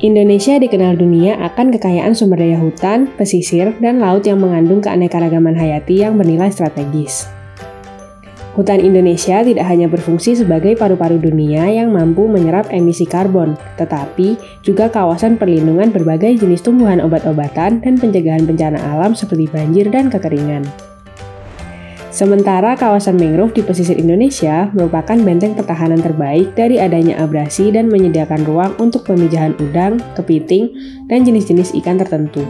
Indonesia dikenal dunia akan kekayaan sumber daya hutan, pesisir, dan laut yang mengandung keanekaragaman hayati yang bernilai strategis. Hutan Indonesia tidak hanya berfungsi sebagai paru-paru dunia yang mampu menyerap emisi karbon, tetapi juga kawasan perlindungan berbagai jenis tumbuhan obat-obatan dan pencegahan bencana alam seperti banjir dan kekeringan. Sementara kawasan mangrove di pesisir Indonesia merupakan benteng pertahanan terbaik dari adanya abrasi dan menyediakan ruang untuk pemijahan udang, kepiting, dan jenis-jenis ikan tertentu.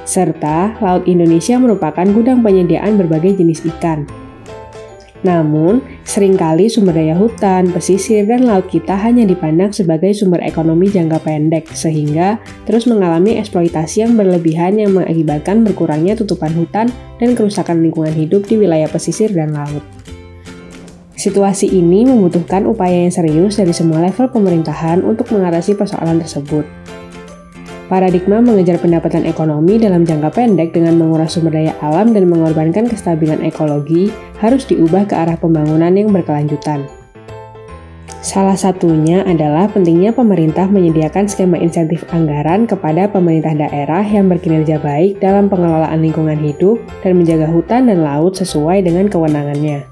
Serta, Laut Indonesia merupakan gudang penyediaan berbagai jenis ikan. Namun, seringkali sumber daya hutan, pesisir, dan laut kita hanya dipandang sebagai sumber ekonomi jangka pendek, sehingga terus mengalami eksploitasi yang berlebihan yang mengakibatkan berkurangnya tutupan hutan dan kerusakan lingkungan hidup di wilayah pesisir dan laut. Situasi ini membutuhkan upaya yang serius dari semua level pemerintahan untuk mengatasi persoalan tersebut. Paradigma mengejar pendapatan ekonomi dalam jangka pendek dengan menguras sumber daya alam dan mengorbankan kestabilan ekologi harus diubah ke arah pembangunan yang berkelanjutan. Salah satunya adalah pentingnya pemerintah menyediakan skema insentif anggaran kepada pemerintah daerah yang berkinerja baik dalam pengelolaan lingkungan hidup dan menjaga hutan dan laut sesuai dengan kewenangannya.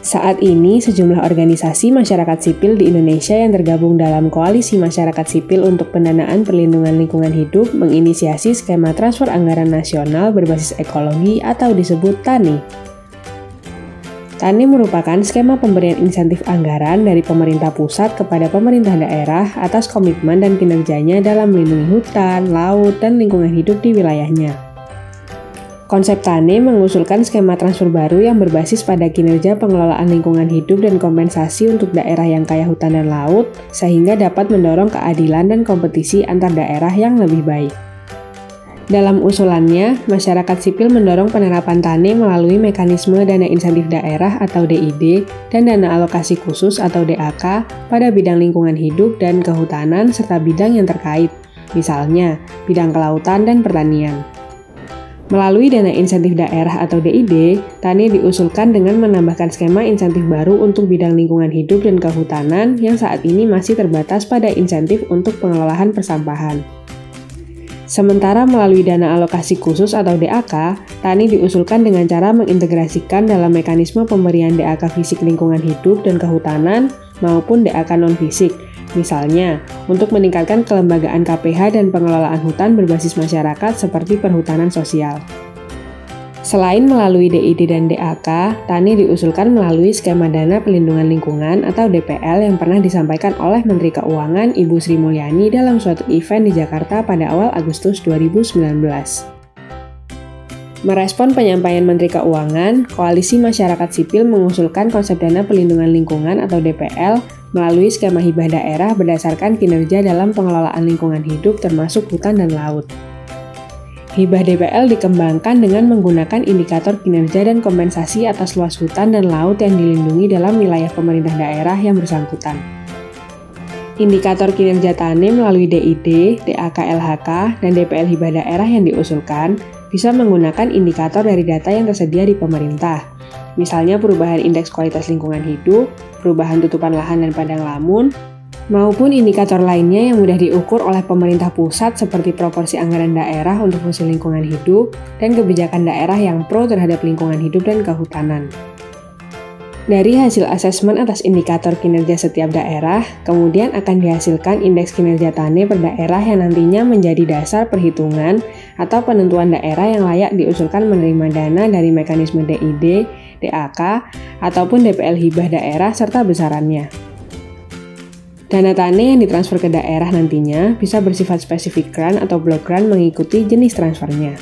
Saat ini, sejumlah organisasi masyarakat sipil di Indonesia yang tergabung dalam Koalisi Masyarakat Sipil untuk Pendanaan Perlindungan Lingkungan Hidup menginisiasi skema transfer anggaran nasional berbasis ekologi atau disebut TANI. TANI merupakan skema pemberian insentif anggaran dari pemerintah pusat kepada pemerintah daerah atas komitmen dan kinerjanya dalam melindungi hutan, laut, dan lingkungan hidup di wilayahnya. Konsep TANI mengusulkan skema transfer baru yang berbasis pada kinerja pengelolaan lingkungan hidup dan kompensasi untuk daerah yang kaya hutan dan laut, sehingga dapat mendorong keadilan dan kompetisi antar daerah yang lebih baik. Dalam usulannya, masyarakat sipil mendorong penerapan TANI melalui mekanisme dana insentif daerah atau DID dan dana alokasi khusus atau DAK pada bidang lingkungan hidup dan kehutanan serta bidang yang terkait, misalnya bidang kelautan dan pertanian. Melalui dana insentif daerah atau DID, TANI diusulkan dengan menambahkan skema insentif baru untuk bidang lingkungan hidup dan kehutanan yang saat ini masih terbatas pada insentif untuk pengelolaan persampahan. Sementara melalui dana alokasi khusus atau DAK, TANI diusulkan dengan cara mengintegrasikan dalam mekanisme pemberian DAK fisik lingkungan hidup dan kehutanan maupun DAK non-fisik, misalnya untuk meningkatkan kelembagaan KPH dan pengelolaan hutan berbasis masyarakat seperti perhutanan sosial. Selain melalui DID dan DAK, TANI diusulkan melalui skema dana pelindungan lingkungan atau DPL yang pernah disampaikan oleh Menteri Keuangan Ibu Sri Mulyani dalam suatu event di Jakarta pada awal Agustus 2019. Merespon penyampaian Menteri Keuangan, Koalisi Masyarakat Sipil mengusulkan konsep dana pelindungan lingkungan atau DPL melalui skema hibah daerah berdasarkan kinerja dalam pengelolaan lingkungan hidup termasuk hutan dan laut. Hibah DPL dikembangkan dengan menggunakan indikator kinerja dan kompensasi atas luas hutan dan laut yang dilindungi dalam wilayah pemerintah daerah yang bersangkutan. Indikator kinerja TANI melalui DID, DAK LHK, dan DPL hibah daerah yang diusulkan bisa menggunakan indikator dari data yang tersedia di pemerintah, misalnya perubahan indeks kualitas lingkungan hidup, perubahan tutupan lahan dan padang lamun, maupun indikator lainnya yang mudah diukur oleh pemerintah pusat seperti proporsi anggaran daerah untuk fungsi lingkungan hidup dan kebijakan daerah yang pro terhadap lingkungan hidup dan kehutanan. Dari hasil asesmen atas indikator kinerja setiap daerah, kemudian akan dihasilkan indeks kinerja TANI per daerah yang nantinya menjadi dasar perhitungan atau penentuan daerah yang layak diusulkan menerima dana dari mekanisme DID, DAK, ataupun DPL hibah daerah serta besarannya. Dana TANI yang ditransfer ke daerah nantinya bisa bersifat spesifik grant atau block grant mengikuti jenis transfernya.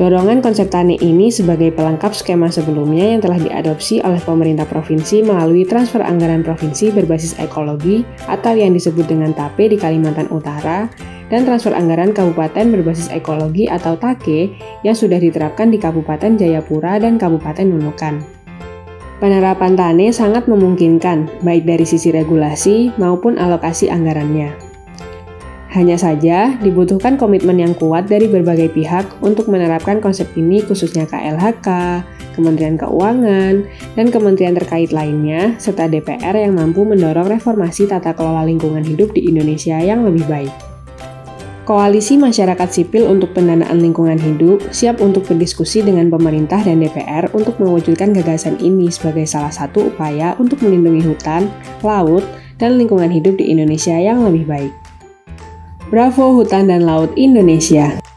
Dorongan konsep TANI ini sebagai pelengkap skema sebelumnya yang telah diadopsi oleh pemerintah provinsi melalui transfer anggaran provinsi berbasis ekologi atau yang disebut dengan TAPE di Kalimantan Utara dan transfer anggaran kabupaten berbasis ekologi atau TAKE yang sudah diterapkan di Kabupaten Jayapura dan Kabupaten Nunukan. Penerapan TANI sangat memungkinkan baik dari sisi regulasi maupun alokasi anggarannya. Hanya saja, dibutuhkan komitmen yang kuat dari berbagai pihak untuk menerapkan konsep ini khususnya KLHK, Kementerian Keuangan, dan kementerian terkait lainnya, serta DPR yang mampu mendorong reformasi tata kelola lingkungan hidup di Indonesia yang lebih baik. Koalisi Masyarakat Sipil untuk Pendanaan Lingkungan Hidup siap untuk berdiskusi dengan pemerintah dan DPR untuk mewujudkan gagasan ini sebagai salah satu upaya untuk melindungi hutan, laut, dan lingkungan hidup di Indonesia yang lebih baik. Bravo Hutan dan Laut Indonesia!